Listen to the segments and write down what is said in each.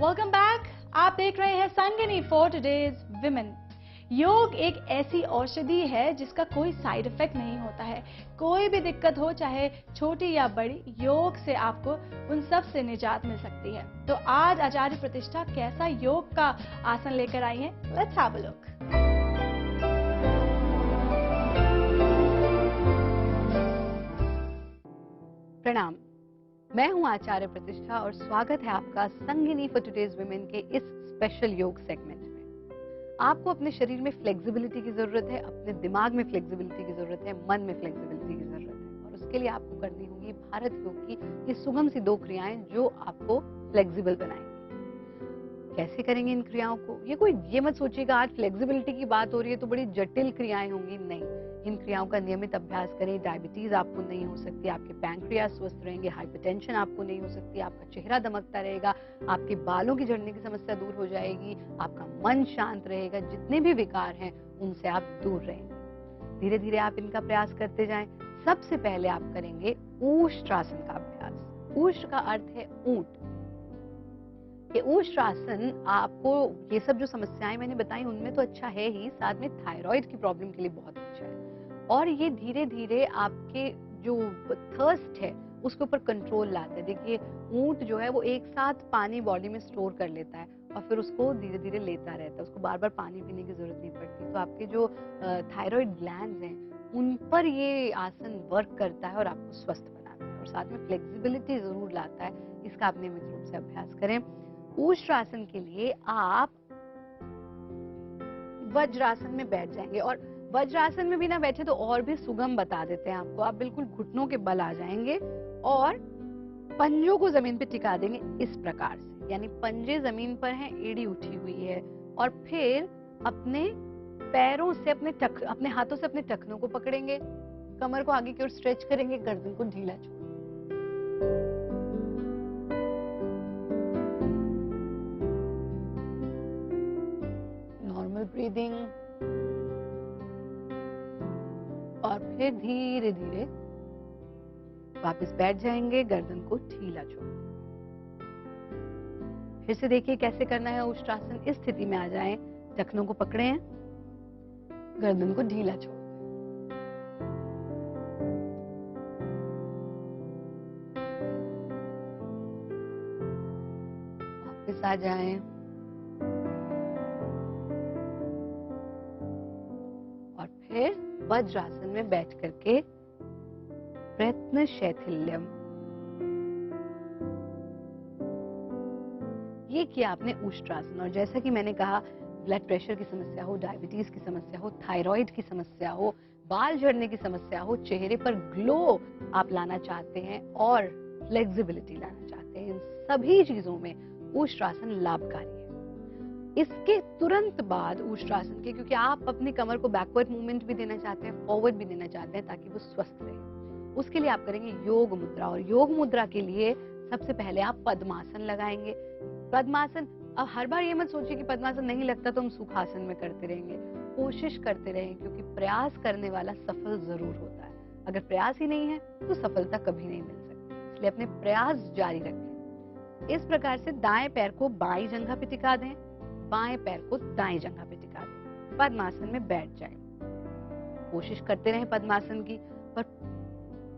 Welcome back. आप देख रहे हैं संगिनी फॉर टुडेज विमेन। योग एक ऐसी औषधि है जिसका कोई साइड इफेक्ट नहीं होता है। कोई भी दिक्कत हो, चाहे छोटी या बड़ी, योग से आपको उन सब से निजात मिल सकती है। तो आज आचार्य प्रतिष्ठा कैसा योग का आसन लेकर आई है, लेट्स हैव अ लुक। प्रणाम, मैं हूं आचार्य प्रतिष्ठा और स्वागत है आपका संगिनी फॉर टुडेज विमेन के इस स्पेशल योग सेगमेंट में। आपको अपने शरीर में फ्लेक्सिबिलिटी की जरूरत है, अपने दिमाग में फ्लेक्सिबिलिटी की जरूरत है, मन में फ्लेक्सिबिलिटी की जरूरत है और उसके लिए आपको करनी होगी भारत योग की ये सुगम सी 2 क्रियाएं जो आपको फ्लेक्सिबल बनाएंगी। कैसे करेंगे इन क्रियाओं को? ये मत सोचिएगा आज फ्लेक्सिबिलिटी की बात हो रही है तो बड़ी जटिल क्रियाएं होंगी, नहीं। इन क्रियाओं का नियमित अभ्यास करें। डायबिटीज आपको नहीं हो सकती, आपके पैंक्रियास स्वस्थ रहेंगे, हाइपरटेंशन आपको नहीं हो सकती, आपका चेहरा दमकता रहेगा, आपके बालों की झड़ने की समस्या दूर हो जाएगी, आपका मन शांत रहेगा, जितने भी विकार हैं उनसे आप दूर रहेंगे। धीरे धीरे आप इनका प्रयास करते जाएं। सबसे पहले आप करेंगे ऊष्ट्रासन का अभ्यास। ऊष्ट्र का अर्थ है ऊंट। ये ऊष्ट्रासन आपको ये सब जो समस्याएं मैंने बताई उनमें तो अच्छा है ही, साथ में थायराइड की प्रॉब्लम के लिए बहुत अच्छा है और ये धीरे धीरे आपके जो थर्स्ट है उसके ऊपर कंट्रोल लाता है। देखिए ऊंट जो है वो एक साथ पानी बॉडी में स्टोर कर लेता है और फिर उसको धीरे धीरे लेता रहता है, उसको बार बार पानी पीने की जरूरत नहीं पड़ती। तो आपके जो थायराइड ग्लैंड्स हैं उन पर ये आसन वर्क करता है और आपको स्वस्थ बनाता है और साथ में फ्लेक्सिबिलिटी जरूर लाता है। इसका आप नियमित रूप से अभ्यास करें। ऊष्ट्रासन के लिए आप वज्रासन में बैठ जाएंगे और वज्रासन में भी ना बैठे तो और भी सुगम बता देते हैं आपको। आप बिल्कुल घुटनों के बल आ जाएंगे और पंजों को जमीन पे टिका देंगे इस प्रकार से, यानी पंजे जमीन पर हैं, एड़ी उठी हुई है और फिर अपने पैरों से अपने हाथों से अपने टखनों को पकड़ेंगे, कमर को आगे की ओर स्ट्रेच करेंगे, गर्दन को ढीला छोड़। नॉर्मल ब्रीदिंग और फिर धीरे धीरे वापस बैठ जाएंगे, गर्दन को ढीला छोड़। फिर से देखिए कैसे करना है ऊष्ट्रासन। इस स्थिति में आ जाएं, टखनों को पकड़े हैं, गर्दन को ढीला छोड़। वापस आ जाएं और फिर वज्रासन में बैठ करके प्रयत्न शैथिल्यम, ये किया आपने ऊष्ट्रासन। और जैसा कि मैंने कहा, ब्लड प्रेशर की समस्या हो, डायबिटीज की समस्या हो, थायराइड की समस्या हो, बाल झड़ने की समस्या हो, चेहरे पर ग्लो आप लाना चाहते हैं और फ्लेक्सिबिलिटी लाना चाहते हैं, इन सभी चीजों में ऊष्ट्रासन लाभकारी है। इसके तुरंत बाद ऊष्ट्रासन के, क्योंकि आप अपनी कमर को बैकवर्ड मूवमेंट भी देना चाहते हैं, फॉरवर्ड भी देना चाहते हैं ताकि वो स्वस्थ रहे, उसके लिए आप करेंगे योग मुद्रा। और योग मुद्रा के लिए सबसे पहले आप पद्मासन लगाएंगे। पद्मासन, अब हर बार ये मत सोचिए कि पद्मासन नहीं लगता तो हम सुखासन में करते रहेंगे। कोशिश करते रहें, क्योंकि प्रयास करने वाला सफल जरूर होता है। अगर प्रयास ही नहीं है तो सफलता कभी नहीं मिल सकती, इसलिए अपने प्रयास जारी रखें। इस प्रकार से दाएं पैर को बाईं जंघा पे टिका दें, बाएं पैर को दाएं जंघा पे टिका दें, पद्मासन में बैठ जाएं। कोशिश करते रहें पद्मासन की, पर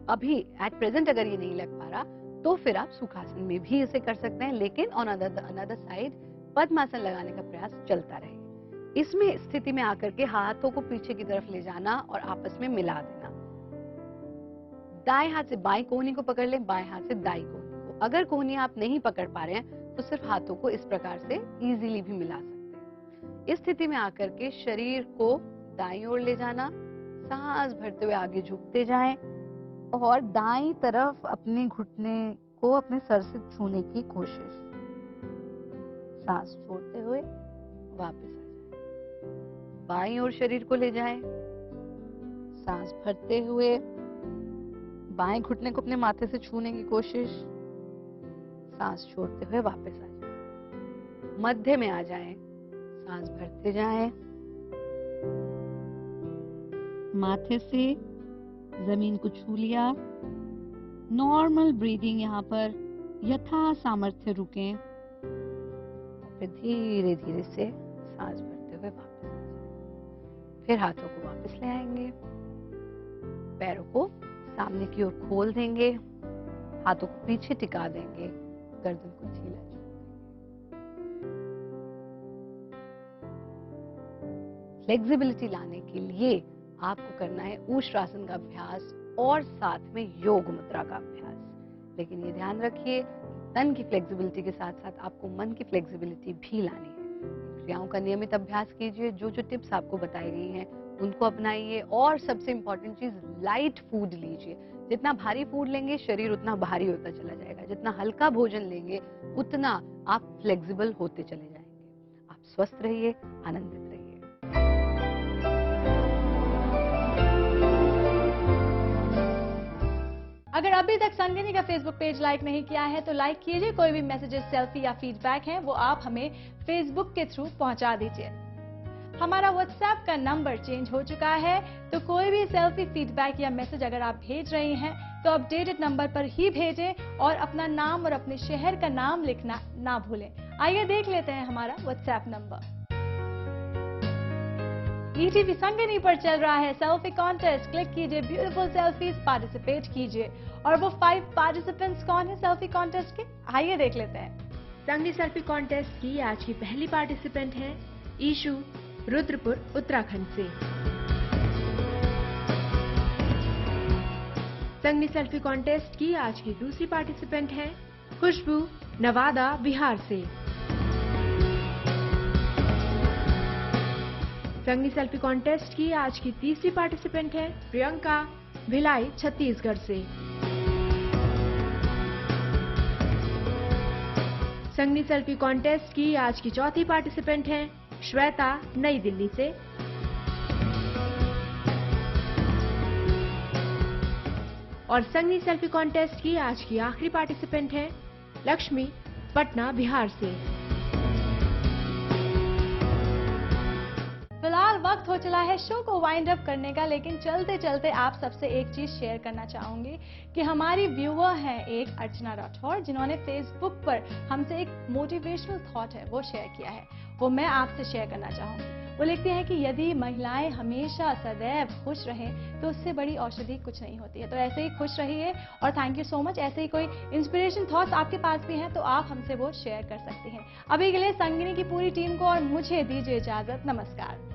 अभी एट प्रेजेंट अगर ये नहीं लग पा रहा तो फिर आप सुखासन में भी इसे कर सकते हैं, लेकिन ऑन अनदर साइड पद्मासन लगाने का प्रयास चलता रहे। इसमें स्थिति में आकर के हाथों को पीछे की तरफ ले जाना और आपस में मिला देना। दाएं हाथ से बाएं कोहनी को पकड़ लें, बाएं हाथ से दाईं कोहनी को। अगर कोहनी आप नहीं पकड़ पा रहे हैं तो सिर्फ हाथों को इस प्रकार से इजीली भी मिला सकते हैं। इस स्थिति में आकर के शरीर को दाईं ओर ले जाना, सांस भरते हुए आगे झुकते जाएं और दाईं तरफ अपने घुटने को अपने सर से छूने की कोशिश। सांस छोड़ते हुए वापस आ जाएं। बाईं ओर शरीर को ले जाएं, सांस भरते हुए बाएं घुटने को अपने माथे से छूने की कोशिश, सांस छोड़ते हुए वापस आ जाएं। मध्य में आ जाएं, सांस भरते जाएं, माथे से जमीन को छू लिया। नॉर्मल ब्रीदिंग, यहाँ पर यथा सामर्थ्य रुकें। फिर धीरे धीरे से सांस भरते हुए वापस आ जाएं। फिर हाथों को वापस ले आएंगे, पैरों को सामने की ओर खोल देंगे, हाथों को पीछे टिका देंगे, गर्दन को ढीला छोड़ देंगे। फ्लेक्सिबिलिटी लाने के लिए आपको करना है ऊष्ट्रासन का अभ्यास और साथ में योग मुद्रा का अभ्यास। लेकिन ये ध्यान रखिए, तन की फ्लेक्सिबिलिटी के साथ साथ आपको मन की फ्लेक्सिबिलिटी भी लानी है। क्रियाओं का नियमित अभ्यास कीजिए, जो जो टिप्स आपको बताई गई हैं उनको अपनाइए, और सबसे इंपॉर्टेंट चीज लाइट फूड लीजिए। जितना भारी फूड लेंगे शरीर उतना भारी होता चला जाएगा, जितना हल्का भोजन लेंगे उतना आप फ्लेक्सिबल होते चले जाएंगे। आप स्वस्थ रहिए, आनंदित रहिए। अगर अभी तक संगिनी का फेसबुक पेज लाइक नहीं किया है तो लाइक कीजिए। कोई भी मैसेजेस, सेल्फी या फीडबैक हैं वो आप हमें फेसबुक के थ्रू पहुंचा दीजिए। हमारा व्हाट्सएप का नंबर चेंज हो चुका है, तो कोई भी सेल्फी, फीडबैक या मैसेज अगर आप भेज रही हैं तो अपडेटेड नंबर पर ही भेजें और अपना नाम और अपने शहर का नाम लिखना ना भूलें। आइए देख लेते हैं हमारा व्हाट्सएप नंबर। ईटीवी संगिनी पर चल रहा है सेल्फी कॉन्टेस्ट। क्लिक कीजिए, ब्यूटीफुल सेल्फीज, पार्टिसिपेट कीजिए। और वो 5 पार्टिसिपेंट्स कौन है सेल्फी कॉन्टेस्ट के, आइए देख लेते हैं। संगनी सेल्फी कॉन्टेस्ट की आज की पहली पार्टिसिपेंट है ईशु, रुद्रपुर, उत्तराखंड से। संगनी सेल्फी कॉन्टेस्ट की आज की दूसरी पार्टिसिपेंट है खुशबू, नवादा, बिहार से। संगनी सेल्फी कॉन्टेस्ट की आज की तीसरी पार्टिसिपेंट है प्रियंका, भिलाई, छत्तीसगढ़ से। संगनी सेल्फी कॉन्टेस्ट की आज की चौथी पार्टिसिपेंट है श्वेता, नई दिल्ली से। और संगनी सेल्फी कॉन्टेस्ट की आज की आखिरी पार्टिसिपेंट है लक्ष्मी, पटना, बिहार से। फिलहाल वक्त हो चला है शो को वाइंड अप करने का, लेकिन चलते चलते आप सबसे एक चीज शेयर करना चाहूंगी कि हमारी व्यूअर हैं एक अर्चना राठौर, जिन्होंने फेसबुक पर हमसे एक मोटिवेशनल थॉट है वो शेयर किया है, वो मैं आपसे शेयर करना चाहूंगी। वो लिखते हैं कि यदि महिलाएं हमेशा सदैव खुश रहें तो उससे बड़ी औषधि कुछ नहीं होती है। तो ऐसे ही खुश रहिए और थैंक यू सो मच। ऐसे ही कोई इंस्पिरेशन थॉट्स आपके पास भी हैं तो आप हमसे वो शेयर कर सकते हैं। अभी के लिए संगिनी की पूरी टीम को और मुझे दीजिए इजाजत। नमस्कार।